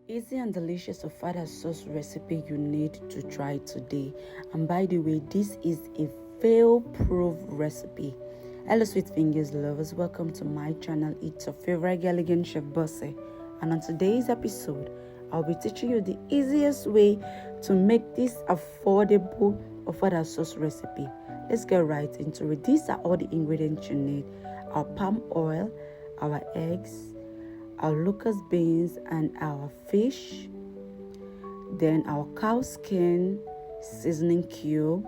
Easy and delicious Ofada sauce recipe you need to try today. And by the way, this is a fail-proof recipe. Hello sweet fingers lovers, welcome to my channel. It's your favorite elegant chef Bosse. And on today's episode, I'll be teaching you the easiest way to make this affordable Ofada sauce recipe. Let's get right into it. These are all the ingredients you need: our palm oil, our eggs, our locust beans and our fish, then our cow skin, seasoning cube,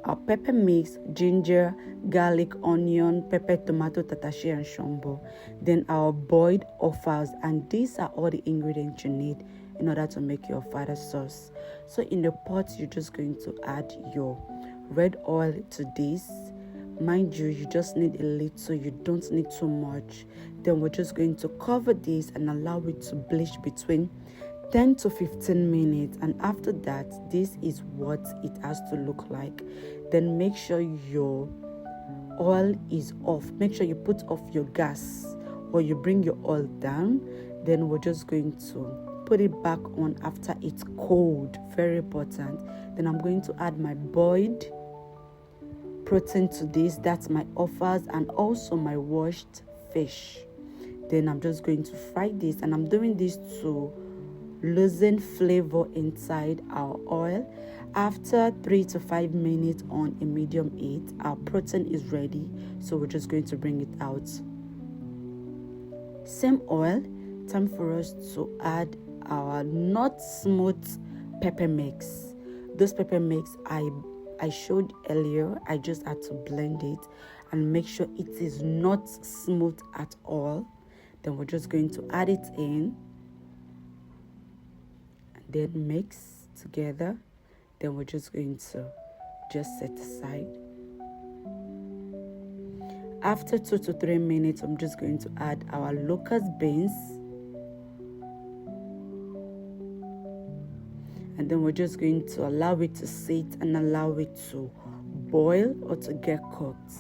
our pepper mix, ginger, garlic, onion, pepper, tomato, tatashi and shombo, then our boiled offals. And these are all the ingredients you need in order to make your Ofada sauce. So in the pot, you're just going to add your red oil to this. Mind you, you just need a little, you don't need too much. Then we're just going to cover this and allow it to bleach between 10 to 15 minutes. And after that, this is what it has to look like. Then make sure your oil is off. Make sure you put off your gas or you bring your oil down. Then we're just going to put it back on after it's cold. Very important. Then I'm going to add my boiled protein to this. That's my offals and also my washed fish. Then I'm just going to fry this, and I'm doing this to loosen flavor inside our oil. After 3 to 5 minutes on a medium heat, our protein is ready, so we're just going to bring it out. Same oil, time for us to add our not smooth pepper mix. Those pepper mix I showed earlier, I just had to blend it and make sure it is not smooth at all. Then we're just going to add it in and then mix together. Then we're just going to just set aside. After 2 to 3 minutes, I'm just going to add our locust beans. And then we're just going to allow it to sit and allow it to boil or to get cooked.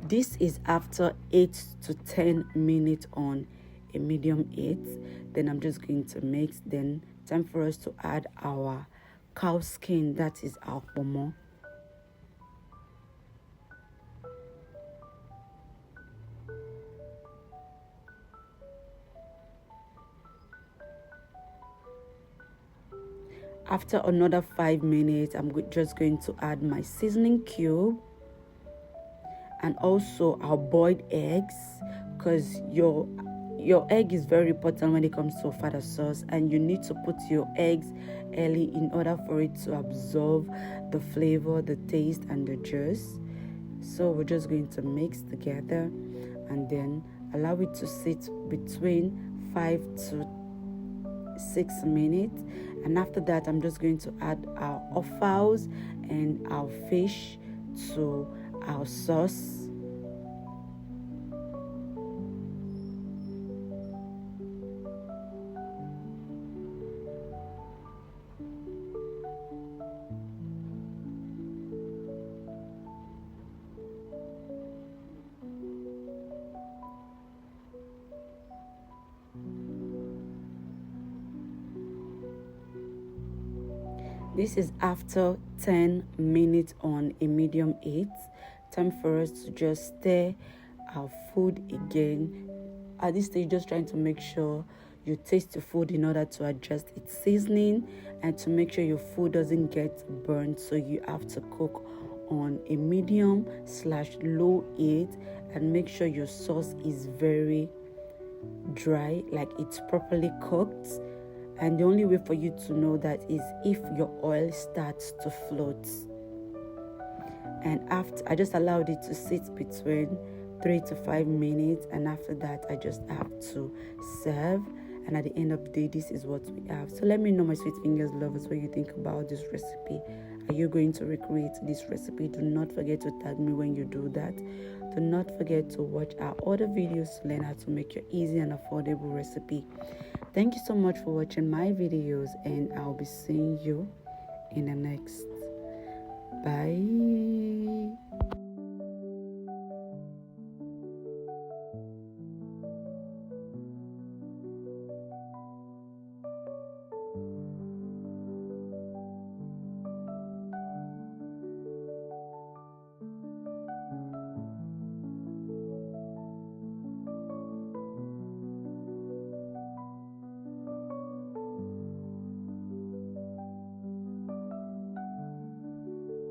This is after 8 to 10 minutes on a medium heat. Then I'm just going to mix. Then time for us to add our cow skin, that is our pomo. After another 5 minutes, I'm just going to add my seasoning cube and also our boiled eggs, because your egg is very important when it comes to Ofada sauce, and you need to put your eggs early in order for it to absorb the flavor, the taste and the juice. So we're just going to mix together and then allow it to sit between 5 to 6 minutes. And after that, I'm just going to add our offals and our fish to our sauce. This is after 10 minutes on a medium heat. Time for us to just stir our food again. At this stage, just trying to make sure you taste your food in order to adjust its seasoning and to make sure your food doesn't get burnt. So you have to cook on a medium/low heat and make sure your sauce is very dry, like it's properly cooked. And the only way for you to know that is if your oil starts to float. And after, I just allowed it to sit between 3 to 5 minutes. And after that, I just have to serve. And at the end of the day, this is what we have. So let me know, my sweet fingers lovers, what you think about this recipe. Are you going to recreate this recipe? Do not forget to tag me when you do that. Do not forget to watch our other videos to learn how to make your easy and affordable recipe. Thank you so much for watching my videos, and I'll be seeing you in the next. Bye.